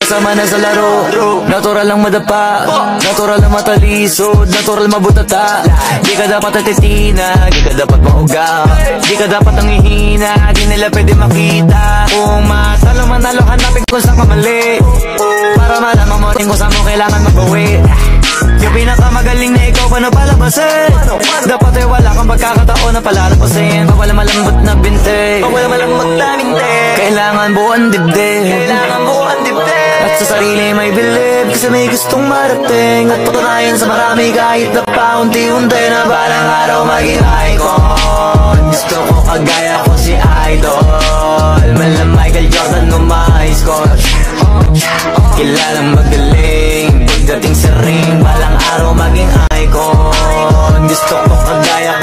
Sama na sa laro, natural lang madapa, natural lang matalisod, natural mabutata. Di ka dapat natitina, di ka dapat mauga, di ka dapat nangihina, di nila pwede makita. Kung matalo manalo, hanapin ko sa kamali, para malaman mo rin kung saan mo kailangan magbawi. Yung pinakamagaling na ikaw, paano palabasin? Dapat ay wala kang pagkakataon na palalapasin. Pag wala malambot na binte, pag wala malambot na binte, kailangan buuan dibdib, kailangan buuan dibdib. At sa sarili may believe, kasi may gustong marating. At patunayan sa marami kahit na paunti-unti, na balang araw maging icon. Gusto ko kagaya ko si Idol, mala Michael Jordan no my score. Kilalang magaling, pagdating sa ring, balang araw maging icon. Gusto ko kagaya